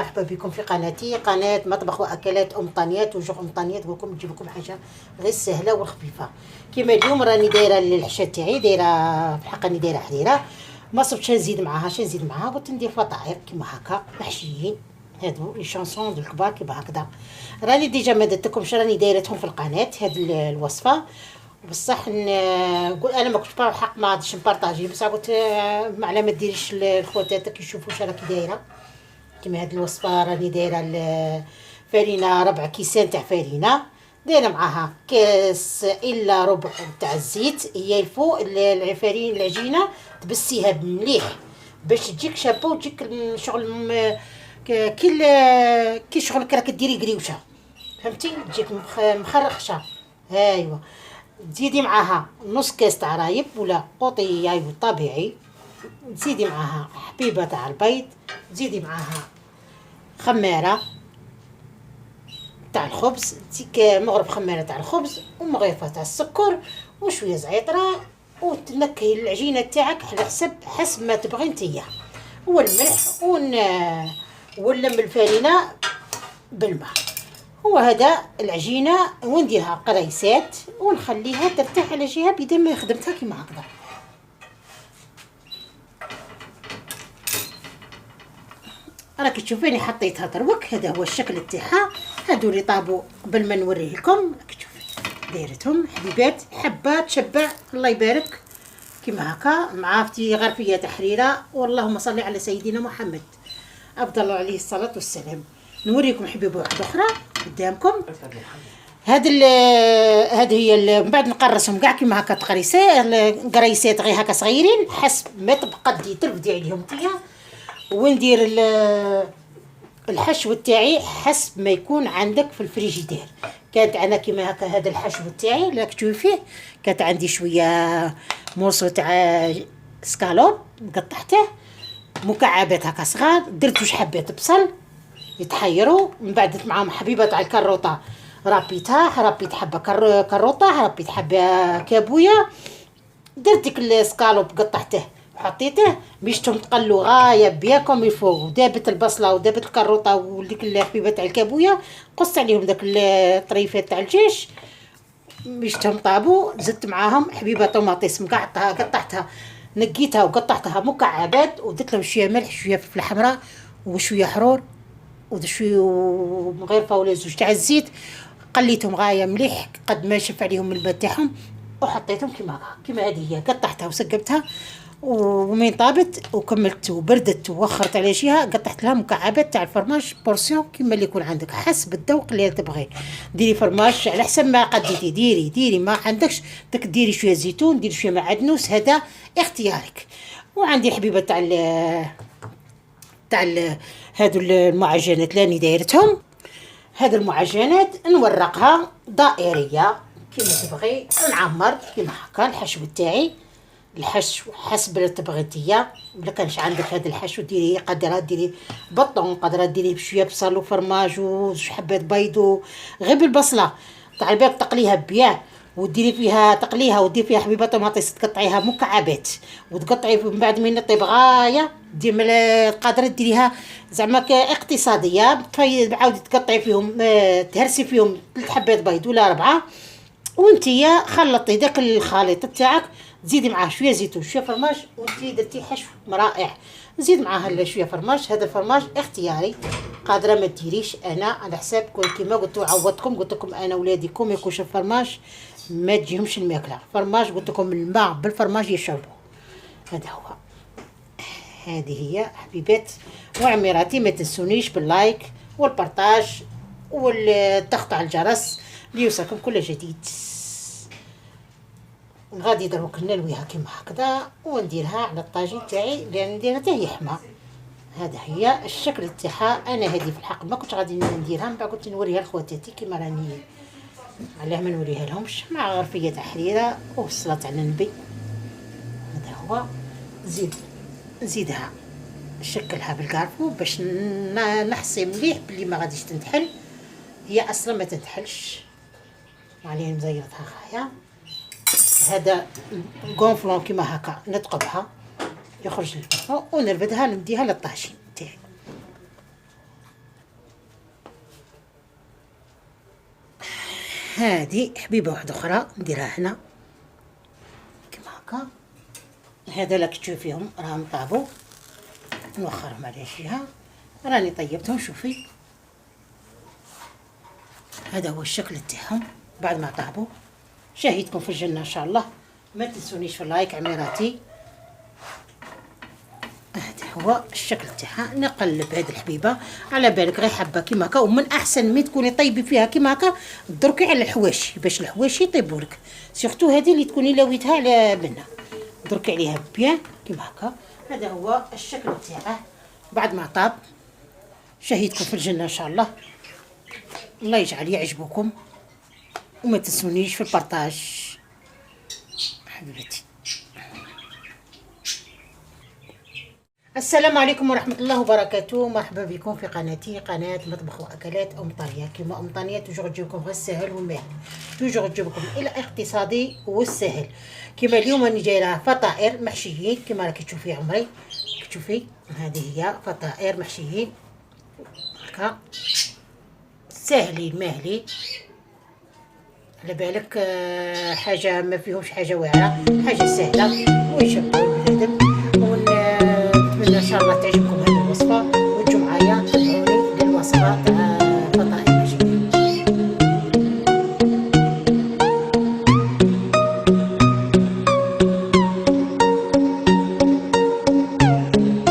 مرحبا بكم في قناتي، قناة مطبخ واكلات ام طانيات وجوع ام طانيات. بكم نجيب لكم حاجه غير سهله وخفيفه. كيما اليوم راني دايره العشاء تاعي، دايره في الحق راني دايره حريره. ما صبتش نزيد معاها، نزيد معاها قلت ندير فطاير كيما هكا محشيين. هادو لي شانسون دو الكبار كيما هكذا. راني ديجا ما درتلكمش، راني دايرتهم في القناه هاد الوصفه. بصح نقول انا ما كنتش الحق ما غاديش نبارطاجي، بصح قلت على ما ديريش الخواتاتك يشوفوا واش راكي دايره. كيما هاد الوصفه راني دايره الفرينه 4 كيسان تاع فرينه، دايره معاها كاس الا ربع تاع الزيت. هي الفوق الفرين العجينه تبسيها مليح باش تجيك شابه وتجيك شغل كي شغل راك ديري قريوشه، فهمتي؟ تجيك مخرخشه. ايوا تزيدي معاها نص كاس تاع رايب ولا قوطي طبيعي، تزيدي معاها حبيبه تاع البيض، تزيدي معاها خماره تاع الخبز، تيك مغرب خماره تاع الخبز ومغرفه تاع السكر وشويه زعتره، وتنكهي العجينه تاعك على حسب ما تبغي نتيا، والملح ونلم الفرينه بالماء. هو هذا العجينه ونديرها قريسات ونخليها ترتاح على جهه بدون ما خدمتها كيما هكذا. راكي تشوفيني حطيتها دروك، هذا هو الشكل تاعها. هادو اللي طابوا قبل ما نوريه لكم، راكي تشوفي دايرتهم حبيبات حبه تشبع. الله يبارك كيما هكا مع غرفيه تحريره. واللهم صل على سيدنا محمد افضل عليه الصلاه والسلام. نوريكم حبيبه واحده اخرى قدامكم. هاد هي من بعد نقرصهم كاع كيما هكا قريسات غير هكا صغيرين حسب ما تبقى ترفدي عليهم نتيا. وندير الحشو تاعي حسب ما يكون عندك في الفريجيدير. كانت انا كيما هكا هذا الحشو تاعي اللي راك تشوفي فيه، كانت عندي شويه مورسو تاع سكالوب قطعته مكعبات هكا صغار، درت جوج حبات بصل يتحيروا، من بعد درت معاهم حبيبه تاع الكروطه ربيتها، ربيت حبه كروطه، ربيت حبه كابويه، درت ديك السكالوب قطعته وحطيته بيشتهم تقلوا غايه بياكم الفوق. ودابت البصله ودابت الكروطه وديك الحبيبه تاع الكابويه، قصت عليهم داك الطريفات تاع الجيش بيشتهم طابوا. زدت معاهم حبيبه طوماطيس مقعطها قطعتها، نقيتها وقطعتها مكعبات، ودرت لهم شويه ملح شويه فلفله حمراء وشويه حرور وشويه مغرفه ولا زوج تاع الزيت. قليتهم غايه مليح قد ما شف عليهم الماء تاعهم، وحطيتهم كيما هذه هي. قطعتها وسقبتها، ومن طابت وكملت وبردت ووخرت على جهه قطعت لها مكعبات تاع الفرماج بورسيون كيما اللي يكون عندك حسب الذوق اللي تبغي. ديري فرماج على حسب ما قديتي، ديري ما عندكش دك ديري شويه زيتون، ديري شويه معدنوس، هذا اختيارك. وعندي الحبيبه تاع هادو المعجنات اللي دايرتهم. هاد المعجنات نورقها دائريه كيما تبغي، نعمر كيما هكا الحشو تاعي. الحشو حسب اللي تبغي نتيا. الا كانش عندك هذا الحشو ديري قادره ديري بطون، قادره ديري بشويه بصل وفرماج وزوج حبات بيض غير بالبصله تاع الباك تقليها بيان، وديري فيها تقليها وديري فيها حبيبه طوماطيس تقطعيها مكعبات، وتقطعي من بعد ما يطيب غايه دير قادره ديريها زعما اقتصاديه. عاودي تقطعي فيهم تهرسي فيهم 3 حبات بيض ولا 4، وانتيا خلطي داك الخليط تاعك، تزيدي معاه شويه زيتون شويه فرماج، وانتي درتي حشو رائع. نزيد معاها شويه فرماج. هذا الفرماج اختياري، قادره ما ديريش. انا على حساب كيما قلت عوضتكم، قلت لكم انا ولادي ما يكونش الفرماج ما تجيهمش الماكله. فرماج قلت لكم الماء بالفرماج يشربوا. هذا هو. هذه هي حبيبات وعميراتي، ما تنسونيش باللايك والبارطاج والضغط على الجرس ليوصلكم كل جديد. غادي دروك نلويها كيما هكذا ونديرها على الطاجين تاعي اللي نديرها حتى يحمى. هذا هي الشكل تاعها. انا هذه في الحق ما كنت غادي نديرها، من بعد قلت نوريها لخواتاتي كيما راني علاه ما نوريها لهمش، مع غرفيه تحريره والصلاه على النبي. هذا هو. نزيدها نشكلها بالكارفو باش نحصي مليح بلي ما غاديش تنتحل. هي اصلا ما تنتحلش، عليه مزيرتها خايه. هذا غونفلون كيما هكا نتقبها يخرج للفوق ونربدها نديها للطاجين تاعي. هذه حبيبه واحده اخرى نديرها هنا كيما هكا. هذا لك تشوفيهم راهم طابوا، نوخرهم على شيها. راني طيبتهم. شوفي هذا هو الشكل تاعهم بعد ما طابوا. شاهدكم في الجنه ان شاء الله. ما تنسونيش في اللايك عميراتي. هذا هو الشكل تاعها. نقلب هذه الحبيبه على بالك غير حبه كيما هكا. ومن احسن مي تكوني طيبي فيها كيما هكا دركي على الحواشي باش الحواشي يطيبوا لك، سورتو هذه اللي تكوني لاويتها على بنا، دركي عليها بيان كيما هكا. هذا هو الشكل تاعه بعد ما طاب. شهيدكم في الجنه ان شاء الله. الله يجعل يعجبكم، وما تنسونيش في البارطاج حبيبتي. السلام عليكم ورحمة الله وبركاته. مرحبا بكم في قناتي، قناة مطبخ وأكلات أم طانية. كيما أم طانية توجور تجيبكم غير السهل والماهل، توجور تجيبكم إلى اقتصادي والسهل. كيما اليوم راني جايبة فطائر محشيين كيما راكي تشوفي عمري. تشوفي هذه هي فطائر محشيين هكا ساهلين ماهلين على بالك. حاجة ما فيهمش حاجة واعرة، حاجة سهلة ويشبعوا البنادم. ونتمنى ان شاء الله تعجبكم هذه الوصفة.